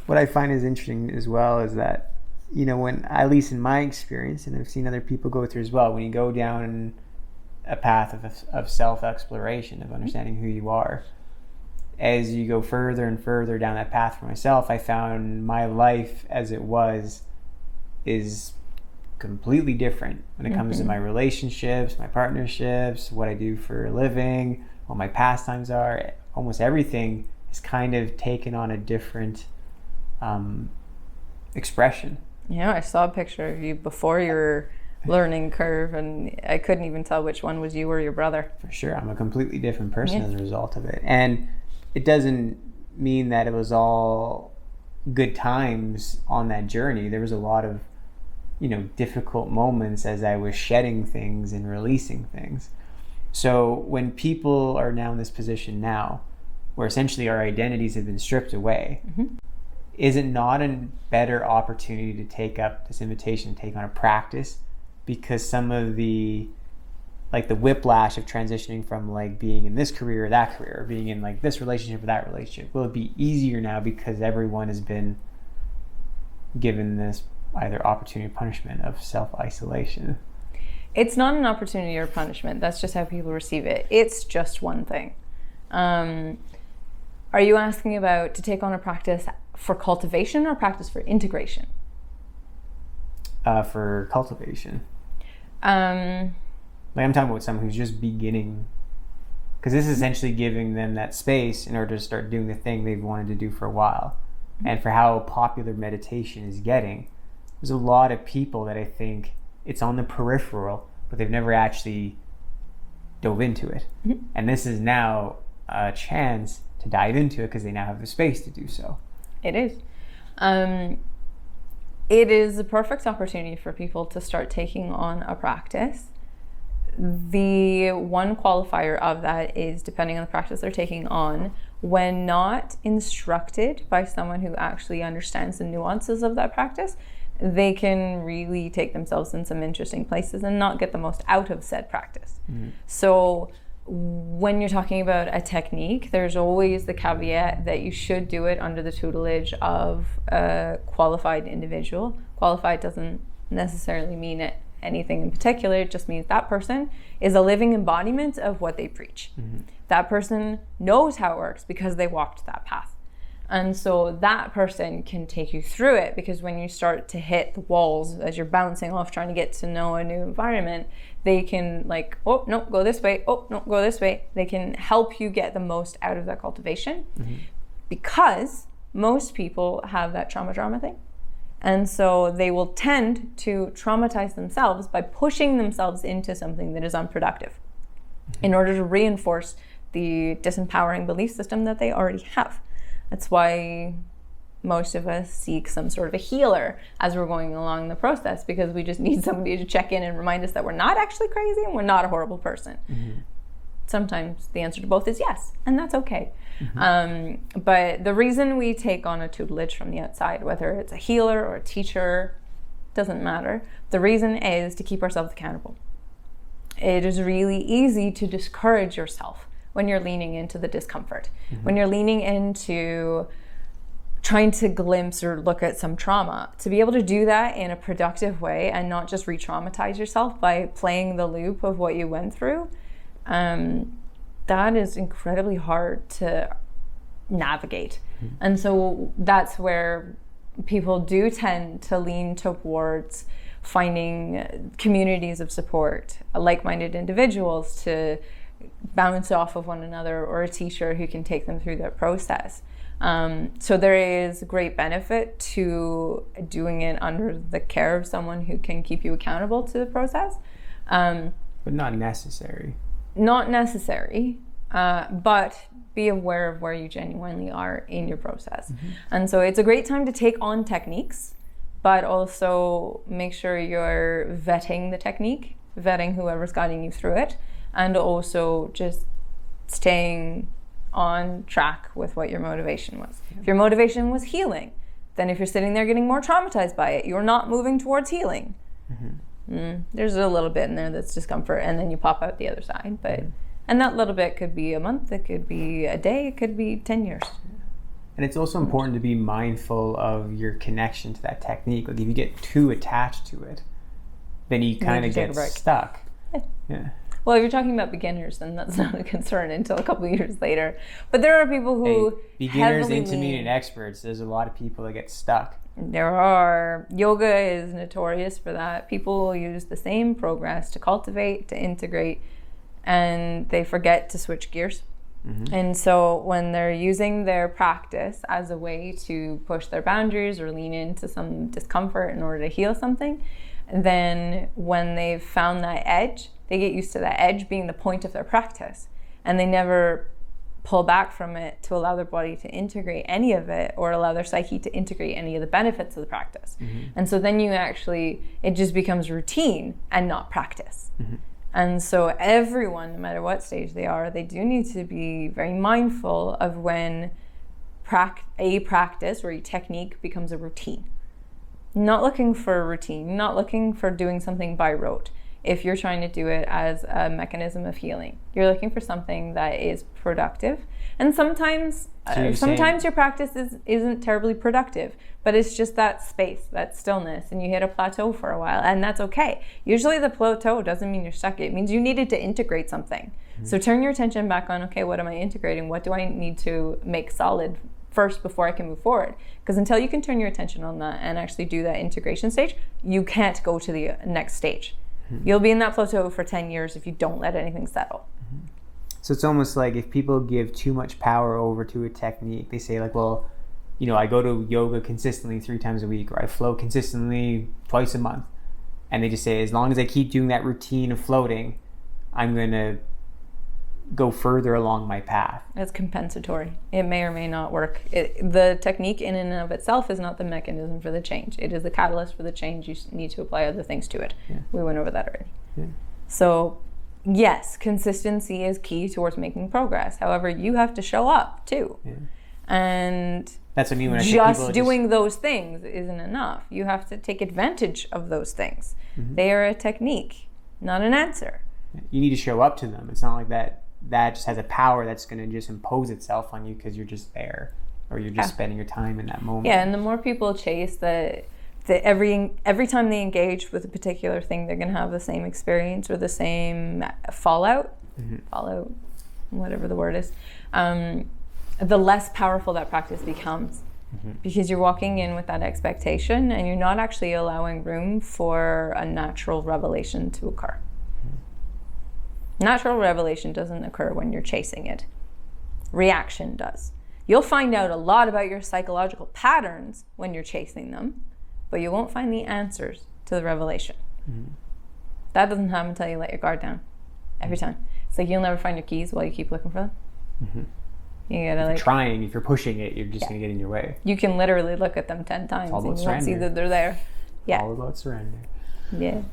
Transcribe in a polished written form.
what I find is interesting as well is that, when, at least in my experience, and I've seen other people go through as well, when you go down a path of self-exploration, of understanding who you are, as you go further and further down that path for myself, I found my life as it is completely different when it comes to my relationships, my partnerships, what I do for a living, what my pastimes are. Almost everything is kind of taken on a different expression. Yeah, I saw a picture of you before your learning curve, and I couldn't even tell which one was you or your brother. For sure, I'm a completely different person as a result of it. And it doesn't mean that it was all good times on that journey. There was a lot of, difficult moments as I was shedding things and releasing things. So when people are now in this position now, where essentially our identities have been stripped away, is it not a better opportunity to take up this invitation, take on a practice? Because some of the whiplash of transitioning from being in this career or that career, or being in this relationship or that relationship, will it be easier now because everyone has been given this either opportunity or punishment of self-isolation? It's not an opportunity or punishment. That's just how people receive it. It's just one thing. Are you asking about to take on a practice for cultivation or practice for integration? For cultivation. I'm talking about someone who's just beginning, because this is essentially giving them that space in order to start doing the thing they've wanted to do for a while. And for how popular meditation is getting, there's a lot of people that I think it's on the peripheral, but they've never actually dove into it. And this is now a chance to dive into it because they now have the space to do so. It is. It is a perfect opportunity for people to start taking on a practice. The one qualifier of that is, depending on the practice they're taking on, when not instructed by someone who actually understands the nuances of that practice, they can really take themselves in some interesting places and not get the most out of said practice. So when you're talking about a technique, there's always the caveat that you should do it under the tutelage of a qualified individual. Qualified doesn't necessarily mean anything in particular. It just means that person is a living embodiment of what they preach. That person knows how it works because they walked that path. And so that person can take you through it, because when you start to hit the walls as you're bouncing off trying to get to know a new environment, they can oh, no, go this way. Oh, no, go this way. They can help you get the most out of that cultivation, because most people have that trauma thing. And so they will tend to traumatize themselves by pushing themselves into something that is unproductive in order to reinforce the disempowering belief system that they already have. That's why most of us seek some sort of a healer as we're going along the process, because we just need somebody to check in and remind us that we're not actually crazy and we're not a horrible person. Sometimes the answer to both is yes, and that's okay. But the reason we take on a tutelage from the outside, whether it's a healer or a teacher, doesn't matter. The reason is to keep ourselves accountable. It is really easy to discourage yourself when you're leaning into the discomfort, when you're leaning into trying to glimpse or look at some trauma. To be able to do that in a productive way and not just re-traumatize yourself by playing the loop of what you went through, that is incredibly hard to navigate. And so that's where people do tend to lean towards finding communities of support, like-minded individuals to bounce off of one another, or a teacher who can take them through that process. So there is great benefit to doing it under the care of someone who can keep you accountable to the process. But not necessary. Not necessary, but be aware of where you genuinely are in your process. And so it's a great time to take on techniques, but also make sure you're vetting the technique, vetting whoever's guiding you through it, and also just staying on track with what your motivation was. If your motivation was healing, then if you're sitting there getting more traumatized by it, you're not moving towards healing. There's a little bit in there that's discomfort, and then you pop out the other side. But and that little bit could be a month, it could be a day, it could be 10 years. And it's also important to be mindful of your connection to that technique. Like if you get too attached to it, then you kind of get stuck. Yeah. Well, if you're talking about beginners, then that's not a concern until a couple of years later. But there are people who beginners, intermediate, experts. There's a lot of people that get stuck. There are. Yoga is notorious for that. People use the same progress to cultivate, to integrate, and they forget to switch gears. Mm-hmm. And so when they're using their practice as a way to push their boundaries or lean into some discomfort in order to heal something, then when they've found that edge, they get used to that edge being the point of their practice, and they never pull back from it to allow their body to integrate any of it or allow their psyche to integrate any of the benefits of the practice. Mm-hmm. And so then it just becomes routine and not practice. Mm-hmm. And so everyone, no matter what stage they are, they do need to be very mindful of when a practice or a technique becomes a routine. Not looking for a routine, not looking for doing something by rote. If you're trying to do it as a mechanism of healing, you're looking for something that is productive. And sometimes your practice isn't terribly productive, but it's just that space, that stillness, and you hit a plateau for a while, and that's okay. Usually the plateau doesn't mean you're stuck. It means you needed to integrate something. Mm-hmm. So turn your attention back on, okay, what am I integrating? What do I need to make solid first before I can move forward? Because until you can turn your attention on that and actually do that integration stage, you can't go to the next stage. Mm-hmm. You'll be in that plateau for 10 years if you don't let anything settle. Mm-hmm. So it's almost like if people give too much power over to a technique, they say like, well, I go to yoga consistently 3 times a week, or I float consistently twice a month. And they just say, as long as I keep doing that routine of floating, I'm going to go further along my path. It's compensatory. It may or may not work. The technique in and of itself is not the mechanism for the change. It is the catalyst for the change. You need to apply other things to it. Yeah. We went over that already. Yeah. So yes, consistency is key towards making progress. However, you have to show up too. Yeah. And that's what I mean when I just doing those things isn't enough. You have to take advantage of those things. Mm-hmm. They are a technique, not an answer. You need to show up to them. It's not like that just has a power that's going to just impose itself on you because you're just there, or you're just spending your time in that moment. Yeah, and the more people chase that every time they engage with a particular thing, they're going to have the same experience or the same fallout, whatever the word is, the less powerful that practice becomes. Mm-hmm. Because you're walking in with that expectation and you're not actually allowing room for a natural revelation to occur. Natural revelation doesn't occur when you're chasing it. Reaction does. You'll find out a lot about your psychological patterns when you're chasing them, but you won't find the answers to the revelation. Mm-hmm. That doesn't happen until you let your guard down. Every time. It's like you'll never find your keys while you keep looking for them. Mm-hmm. You gotta if you're pushing it, you're just gonna get in your way. You can literally look at them 10 times and you won't see that they're there. Yeah. All about surrender. Yeah.